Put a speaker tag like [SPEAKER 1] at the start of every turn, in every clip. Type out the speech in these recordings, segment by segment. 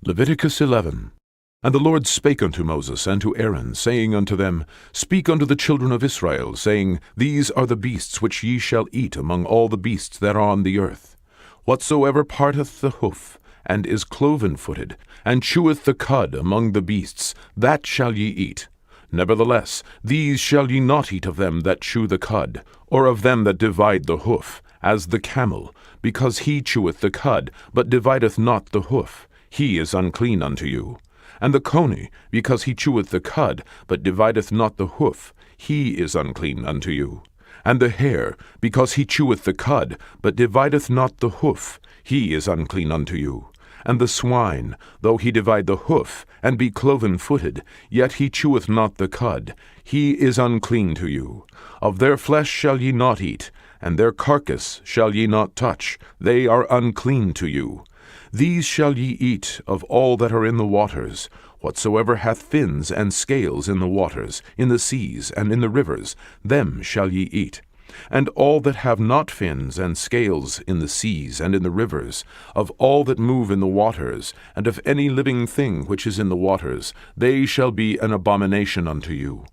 [SPEAKER 1] Leviticus 11. And the Lord spake unto Moses and to Aaron, saying unto them, Speak unto the children of Israel, saying, These are the beasts which ye shall eat among all the beasts that are on the earth. Whatsoever parteth the hoof, and is cloven-footed, and cheweth the cud among the beasts, that shall ye eat. Nevertheless, these shall ye not eat of them that chew the cud, or of them that divide the hoof, as the camel, because he cheweth the cud, but divideth not the hoof. He is unclean unto you. And the coney, because he cheweth the cud, but divideth not the hoof, he is unclean unto you. And the hare, because he cheweth the cud, but divideth not the hoof, he is unclean unto you. And the swine, though he divide the hoof, and be cloven-footed, yet he cheweth not the cud, he is unclean to you. Of their flesh shall ye not eat, and their carcass shall ye not touch, they are unclean to you. These shall ye eat of all that are in the waters, whatsoever hath fins and scales in the waters, in the seas, and in the rivers, them shall ye eat. And all that have not fins and scales in the seas and in the rivers, of all that move in the waters, and of any living thing which is in the waters, they shall be an abomination unto you.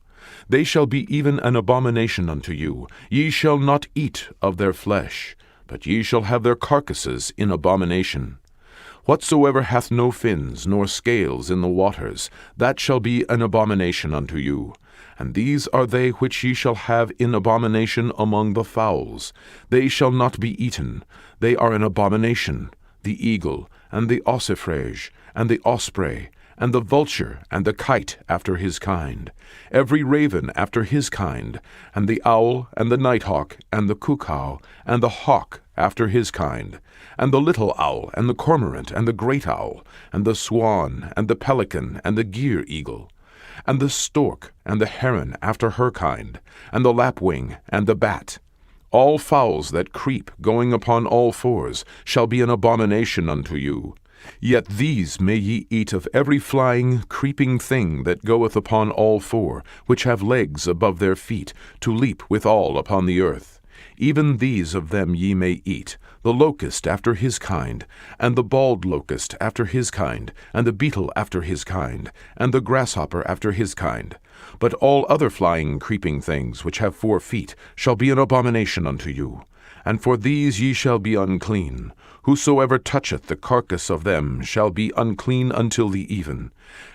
[SPEAKER 1] They shall be even an abomination unto you. Ye shall not eat of their flesh, but ye shall have their carcasses in abomination. Whatsoever hath no fins nor scales in the waters, that shall be an abomination unto you. And these are they which ye shall have in abomination among the fowls. They shall not be eaten. They are an abomination: the eagle, and the ossifrage, and the osprey, and the vulture, and the kite after his kind, every raven after his kind, and the owl, and the nighthawk, and the cuckoo, and the hawk after his kind, and the little owl, and the cormorant, and the great owl, and the swan, and the pelican, and the gier eagle, and the stork, and the heron after her kind, and the lapwing, and the bat. All fowls that creep, going upon all fours, shall be an abomination unto you. Yet these may ye eat of every flying, creeping thing that goeth upon all four, which have legs above their feet, to leap withal upon the earth. Even these of them ye may eat, the locust after his kind, and the bald locust after his kind, and the beetle after his kind, and the grasshopper after his kind. But all other flying, creeping things which have 4 feet shall be an abomination unto you. And for these ye shall be unclean. Whosoever toucheth the carcass of them shall be unclean until the even.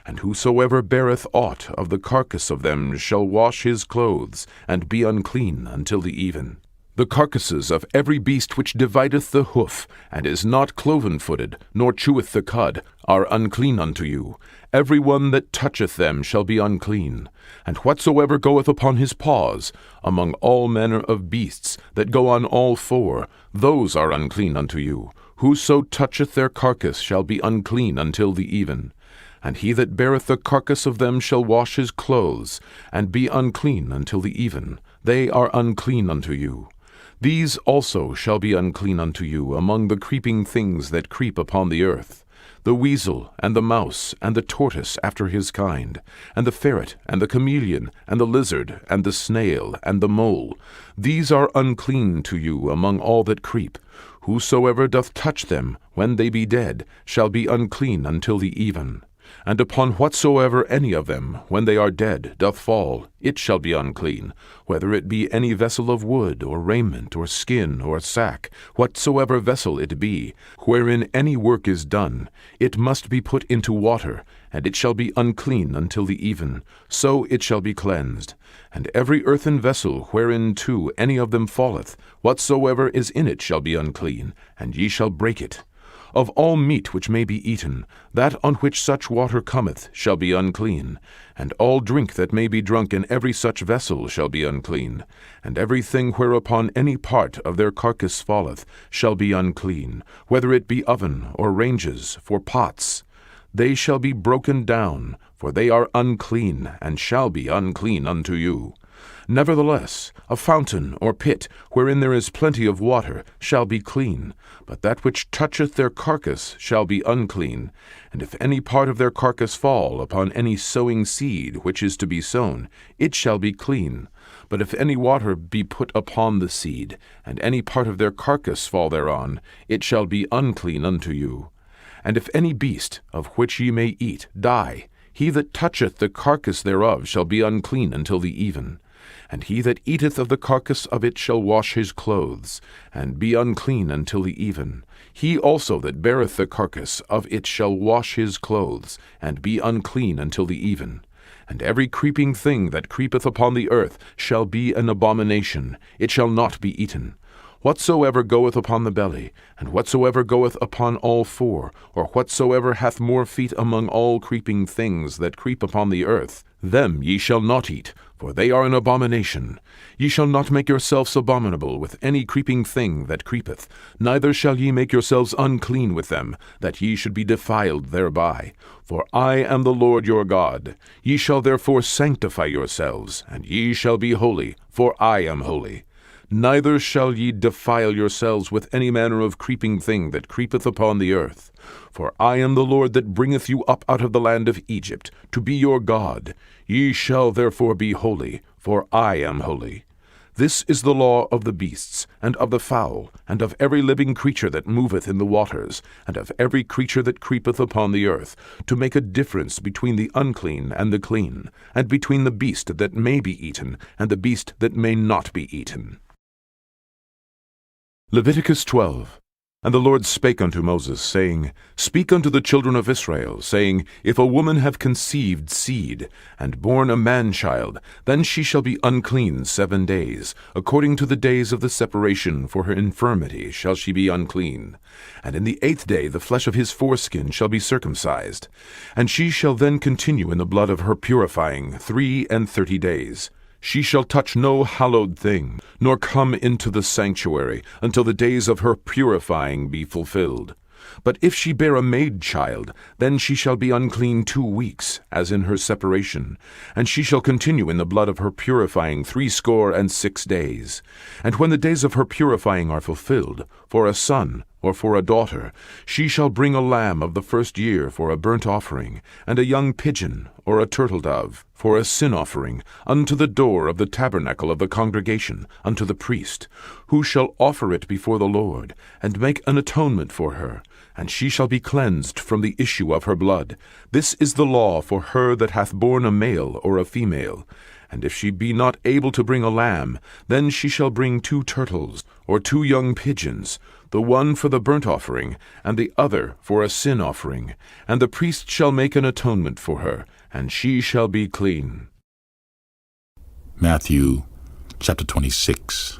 [SPEAKER 1] And whosoever beareth aught of the carcass of them shall wash his clothes, and be unclean until the even. The carcasses of every beast which divideth the hoof, and is not cloven-footed, nor cheweth the cud, are unclean unto you. Every one that toucheth them shall be unclean. And whatsoever goeth upon his paws, among all manner of beasts that go on all 4, those are unclean unto you. Whoso toucheth their carcass shall be unclean until the even. And he that beareth the carcass of them shall wash his clothes, and be unclean until the even. They are unclean unto you. These also shall be unclean unto you among the creeping things that creep upon the earth: the weasel, and the mouse, and the tortoise after his kind, and the ferret, and the chameleon, and the lizard, and the snail, and the mole. These are unclean to you among all that creep. Whosoever doth touch them, when they be dead, shall be unclean until the even. And upon whatsoever any of them, when they are dead, doth fall, it shall be unclean, whether it be any vessel of wood, or raiment, or skin, or sack, whatsoever vessel it be, wherein any work is done, it must be put into water, and it shall be unclean until the even, so it shall be cleansed. And every earthen vessel whereinto any of them falleth, whatsoever is in it shall be unclean, and ye shall break it. Of all meat which may be eaten, that on which such water cometh shall be unclean, and all drink that may be drunk in every such vessel shall be unclean, and everything whereupon any part of their carcass falleth shall be unclean, whether it be oven or ranges, for pots. They shall be broken down, for they are unclean, and shall be unclean unto you. Nevertheless, a fountain or pit, wherein there is plenty of water, shall be clean, but that which toucheth their carcass shall be unclean. And if any part of their carcass fall upon any sowing seed which is to be sown, it shall be clean. But if any water be put upon the seed, and any part of their carcass fall thereon, it shall be unclean unto you. And if any beast, of which ye may eat, die, he that toucheth the carcass thereof shall be unclean until the even. And he that eateth of the carcass of it shall wash his clothes, and be unclean until the even. He also that beareth the carcass of it shall wash his clothes, and be unclean until the even. And every creeping thing that creepeth upon the earth shall be an abomination, it shall not be eaten. Whatsoever goeth upon the belly, and whatsoever goeth upon all four, or whatsoever hath more feet among all creeping things that creep upon the earth, them ye shall not eat, for they are an abomination. Ye shall not make yourselves abominable with any creeping thing that creepeth, neither shall ye make yourselves unclean with them, that ye should be defiled thereby. For I am the Lord your God. Ye shall therefore sanctify yourselves, and ye shall be holy, for I am holy. Neither shall ye defile yourselves with any manner of creeping thing that creepeth upon the earth. For I am the Lord that bringeth you up out of the land of Egypt, to be your God. Ye shall therefore be holy, for I am holy. This is the law of the beasts, and of the fowl, and of every living creature that moveth in the waters, and of every creature that creepeth upon the earth, to make a difference between the unclean and the clean, and between the beast that may be eaten, and the beast that may not be eaten. Leviticus 12. And the Lord spake unto Moses, saying, Speak unto the children of Israel, saying, If a woman have conceived seed, and born a man-child, then she shall be unclean 7 days. According to the days of the separation for her infirmity shall she be unclean. And in the 8th day the flesh of his foreskin shall be circumcised. And she shall then continue in the blood of her purifying 33 days. She shall touch no hallowed thing, nor come into the sanctuary, until the days of her purifying be fulfilled. But if she bear a maid-child, then she shall be unclean 2 weeks, as in her separation, and she shall continue in the blood of her purifying 66 days. And when the days of her purifying are fulfilled, for a son or for a daughter, she shall bring a lamb of the first year for a burnt offering, and a young pigeon or a turtle-dove for a sin offering, unto the door of the tabernacle of the congregation, unto the priest, who shall offer it before the Lord, and make an atonement for her, and she shall be cleansed from the issue of her blood. This is the law for her that hath borne a male or a female. And if she be not able to bring a lamb, then she shall bring 2 turtles, or 2 young pigeons, the one for the burnt offering, and the other for a sin offering. And the priest shall make an atonement for her, and she shall be clean.
[SPEAKER 2] Matthew chapter 26.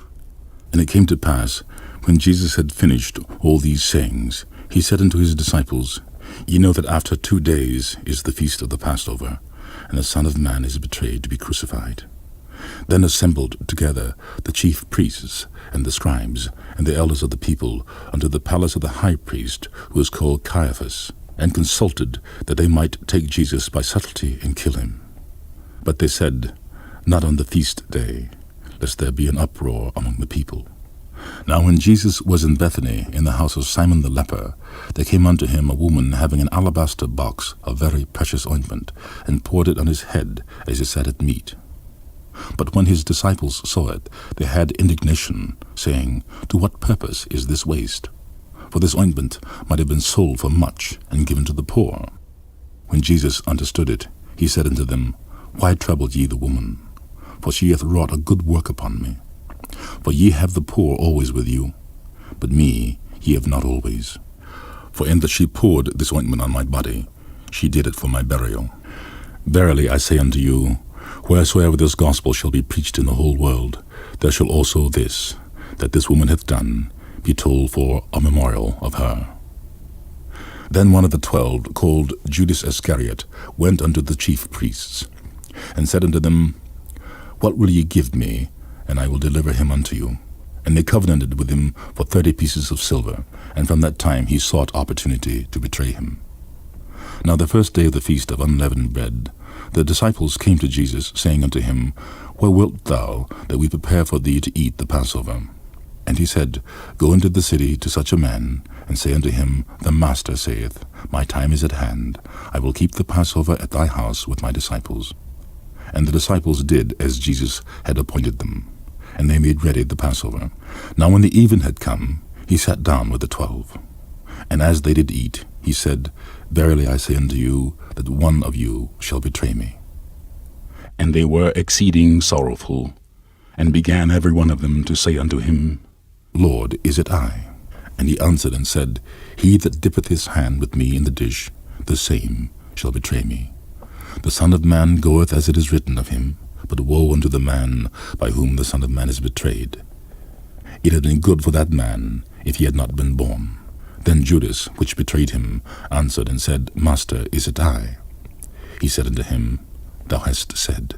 [SPEAKER 2] And it came to pass, when Jesus had finished all these sayings, he said unto his disciples, Ye know that after 2 days is the feast of the Passover, and the Son of Man is betrayed to be crucified. Then assembled together the chief priests and the scribes and the elders of the people unto the palace of the high priest, who was called Caiaphas, and consulted that they might take Jesus by subtlety and kill him. But they said, Not on the feast day, lest there be an uproar among the people. Now when Jesus was in Bethany, in the house of Simon the leper, there came unto him a woman having an alabaster box of very precious ointment, and poured it on his head as he sat at meat. But when his disciples saw it, they had indignation, saying, To what purpose is this waste? For this ointment might have been sold for much, and given to the poor. When Jesus understood it, he said unto them, Why trouble ye the woman? For she hath wrought a good work upon me. For ye have the poor always with you, but me ye have not always. For in that she poured this ointment on my body, she did it for my burial. Verily I say unto you, wheresoever this gospel shall be preached in the whole world, there shall also this, that this woman hath done, be told for a memorial of her. Then one of the 12, called Judas Iscariot, went unto the chief priests, and said unto them, What will ye give me, and I will deliver him unto you? And they covenanted with him for 30 pieces of silver, and from that time he sought opportunity to betray him. Now the first day of the feast of unleavened bread, the disciples came to Jesus, saying unto him, Where wilt thou that we prepare for thee to eat the Passover? And he said, Go into the city to such a man, and say unto him, The Master saith, My time is at hand. I will keep the Passover at thy house with my disciples. And the disciples did as Jesus had appointed them, and they made ready the Passover. Now when the even had come, he sat down with the 12. And as they did eat, he said, Verily I say unto you, that one of you shall betray me. And they were exceeding sorrowful, and began every one of them to say unto him, Lord, is it I? And he answered and said, He that dippeth his hand with me in the dish, the same shall betray me. The Son of Man goeth as it is written of him, but woe unto the man by whom the Son of Man is betrayed. It had been good for that man if he had not been born. Then Judas, which betrayed him, answered and said, Master, is it I? He said unto him, Thou hast said.